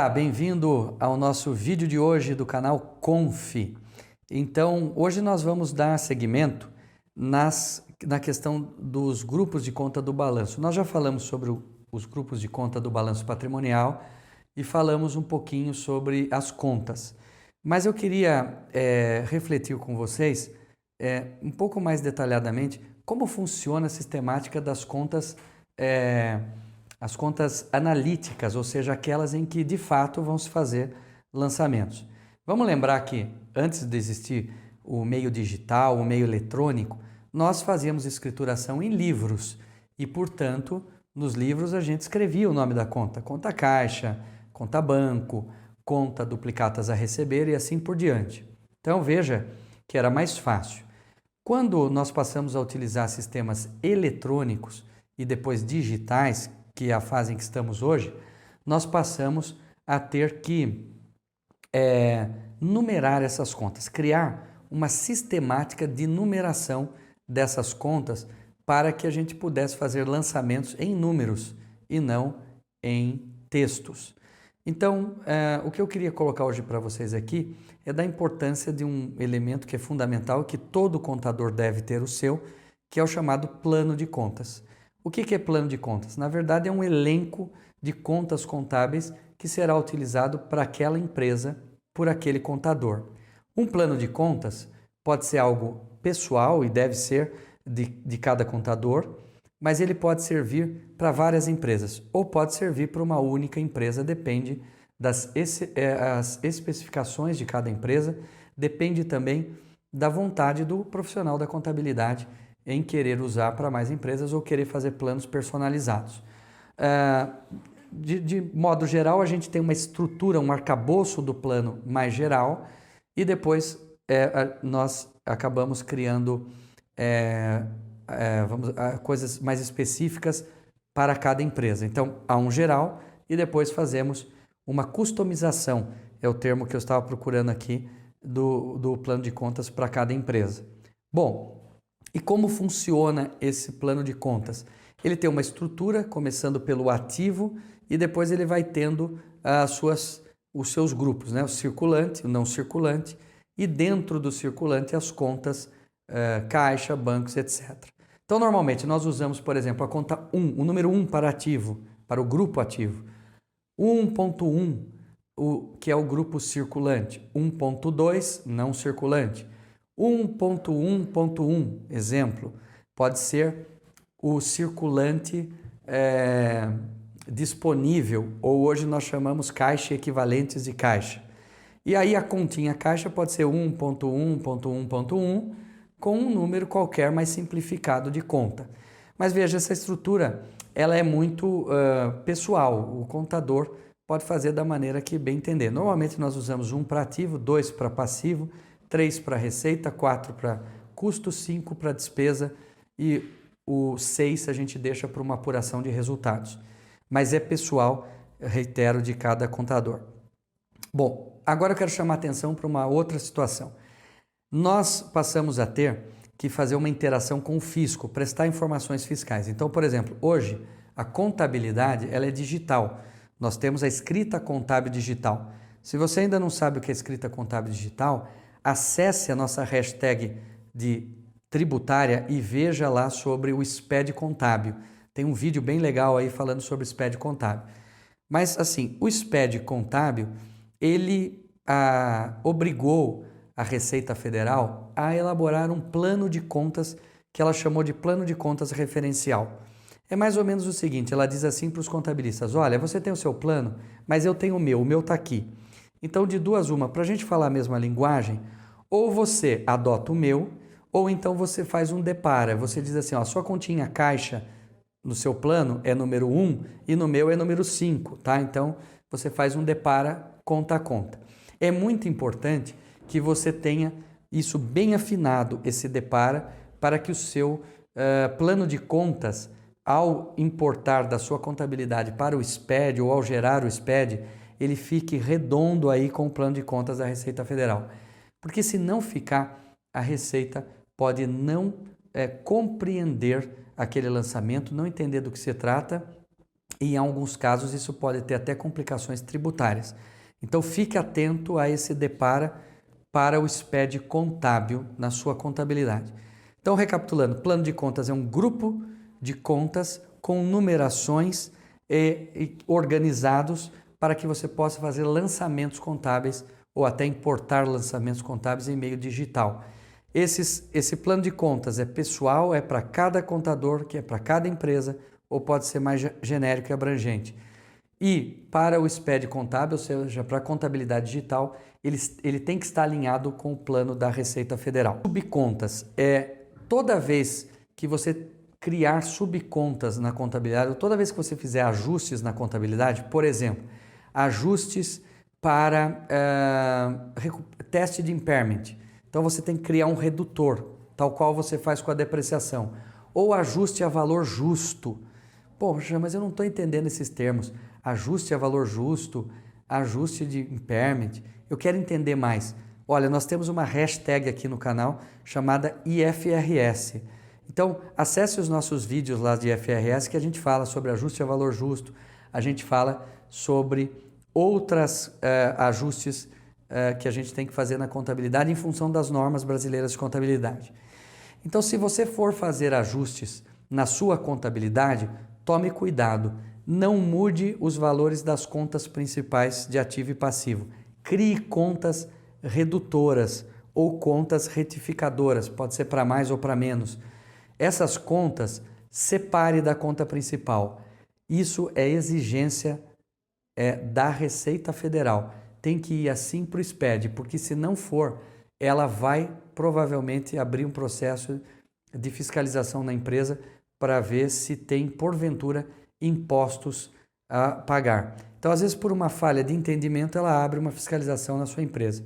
Olá, bem-vindo ao nosso vídeo de hoje do canal Conf. Então, hoje nós vamos dar seguimento na questão dos grupos de conta do balanço. Nós já falamos sobre os grupos de conta do balanço patrimonial e falamos um pouquinho sobre as contas. Mas eu queria refletir com vocês um pouco mais detalhadamente como funciona a sistemática das contas, as contas analíticas, ou seja, aquelas em que de fato vão se fazer lançamentos. Vamos lembrar que antes de existir o meio digital, o meio eletrônico, nós fazíamos escrituração em livros e, portanto, nos livros a gente escrevia o nome da conta, conta caixa, conta banco, conta duplicatas a receber e assim por diante. Então veja que era mais fácil. Quando nós passamos a utilizar sistemas eletrônicos e depois digitais, que é a fase em que estamos hoje, nós passamos a ter que numerar essas contas, criar uma sistemática de numeração dessas contas para que a gente pudesse fazer lançamentos em números e não em textos. Então, o que eu queria colocar hoje para vocês aqui é da importância de um elemento que é fundamental, que todo contador deve ter o seu, que é o chamado plano de contas. O que é plano de contas? Na verdade, é um elenco de contas contábeis que será utilizado para aquela empresa por aquele contador. Um plano de contas pode ser algo pessoal e deve ser de cada contador, mas ele pode servir para várias empresas ou pode servir para uma única empresa, depende das as especificações de cada empresa, depende também da vontade do profissional da contabilidade em querer usar para mais empresas ou querer fazer planos personalizados. De modo geral, a gente tem uma estrutura, um arcabouço do plano mais geral e depois nós acabamos criando coisas mais específicas para cada empresa. Então, há um geral e depois fazemos uma customização, é o termo que eu estava procurando aqui, do plano de contas para cada empresa. Bom, e como funciona esse plano de contas? Ele tem uma estrutura, começando pelo ativo, e depois ele vai tendo os seus grupos, né? O circulante, o não circulante, e dentro do circulante as contas caixa, bancos, etc. Então, normalmente, nós usamos, por exemplo, a conta 1, o número 1 para ativo, para o grupo ativo. 1.1, que é o grupo circulante. 1.2, não circulante. 1.1.1, exemplo, pode ser o circulante disponível, ou hoje nós chamamos caixa e equivalentes de caixa. E aí a continha caixa pode ser 1.1.1.1 com um número qualquer mais simplificado de conta. Mas veja, essa estrutura ela é muito pessoal, o contador pode fazer da maneira que bem entender. Normalmente nós usamos 1 para ativo, 2 para passivo, 3 para receita, 4 para custo, 5 para despesa e o 6 a gente deixa para uma apuração de resultados. Mas é pessoal, reitero, de cada contador. Bom, agora eu quero chamar a atenção para uma outra situação. Nós passamos a ter que fazer uma interação com o fisco, prestar informações fiscais. Então, por exemplo, hoje a contabilidade ela é digital. Nós temos a escrita contábil digital. Se você ainda não sabe o que é escrita contábil digital, acesse a nossa hashtag de tributária e veja lá sobre o SPED contábil. Tem um vídeo bem legal aí falando sobre o SPED contábil. Mas assim, o SPED contábil, ele obrigou a Receita Federal a elaborar um plano de contas que ela chamou de plano de contas referencial. É mais ou menos o seguinte, ela diz assim para os contabilistas, olha, você tem o seu plano, mas eu tenho o meu está aqui. Então, de duas uma, para a gente falar a mesma linguagem, ou você adota o meu, ou então você faz um depara. Você diz assim, ó, a sua continha caixa no seu plano é número 1 e no meu é número 5, tá? Então, você faz um depara conta a conta. É muito importante que você tenha isso bem afinado, esse depara, para que o seu plano de contas, ao importar da sua contabilidade para o SPED ou ao gerar o SPED, ele fique redondo aí com o plano de contas da Receita Federal. Porque se não ficar, a Receita pode não compreender aquele lançamento, não entender do que se trata e em alguns casos isso pode ter até complicações tributárias. Então fique atento a esse DEPARA para o SPED contábil na sua contabilidade. Então, recapitulando, plano de contas é um grupo de contas com numerações e organizados para que você possa fazer lançamentos contábeis ou até importar lançamentos contábeis em meio digital. Esse plano de contas é pessoal, é para cada contador, que é para cada empresa, ou pode ser mais genérico e abrangente. E para o SPED contábil, ou seja, para a contabilidade digital, ele tem que estar alinhado com o plano da Receita Federal. Subcontas é toda vez que você criar subcontas na contabilidade, ou toda vez que você fizer ajustes na contabilidade, por exemplo, ajustes para teste de impairment. Então você tem que criar um redutor, tal qual você faz com a depreciação. Ou ajuste a valor justo. Poxa, mas eu não estou entendendo esses termos. Ajuste a valor justo, ajuste de impairment. Eu quero entender mais. Olha, nós temos uma hashtag aqui no canal chamada IFRS. Então, acesse os nossos vídeos lá de IFRS que a gente fala sobre ajuste a valor justo, a gente fala sobre outros ajustes que a gente tem que fazer na contabilidade em função das normas brasileiras de contabilidade. Então, se você for fazer ajustes na sua contabilidade, tome cuidado, não mude os valores das contas principais de ativo e passivo. Crie contas redutoras ou contas retificadoras, pode ser para mais ou para menos. Essas contas, separe da conta principal. Isso é exigência da Receita Federal. Tem que ir assim para o SPED, porque se não for, ela vai provavelmente abrir um processo de fiscalização na empresa para ver se tem, porventura, impostos a pagar. Então, às vezes, por uma falha de entendimento, ela abre uma fiscalização na sua empresa.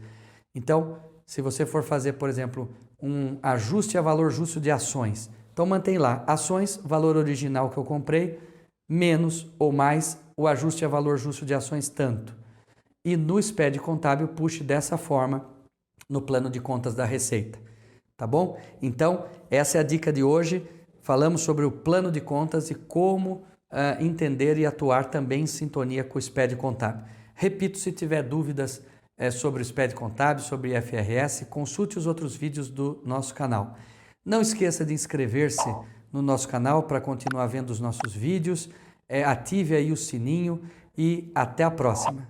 Então, se você for fazer, por exemplo, um ajuste a valor justo de ações, então mantém lá, ações, valor original que eu comprei, menos ou mais o ajuste a valor justo de ações tanto. E no SPED contábil, puxe dessa forma no plano de contas da Receita. Tá bom? Então, essa é a dica de hoje. Falamos sobre o plano de contas e como entender e atuar também em sintonia com o SPED contábil. Repito, se tiver dúvidas sobre o SPED contábil, sobre IFRS, consulte os outros vídeos do nosso canal. Não esqueça de inscrever-se no nosso canal para continuar vendo os nossos vídeos, ative aí o sininho e até a próxima.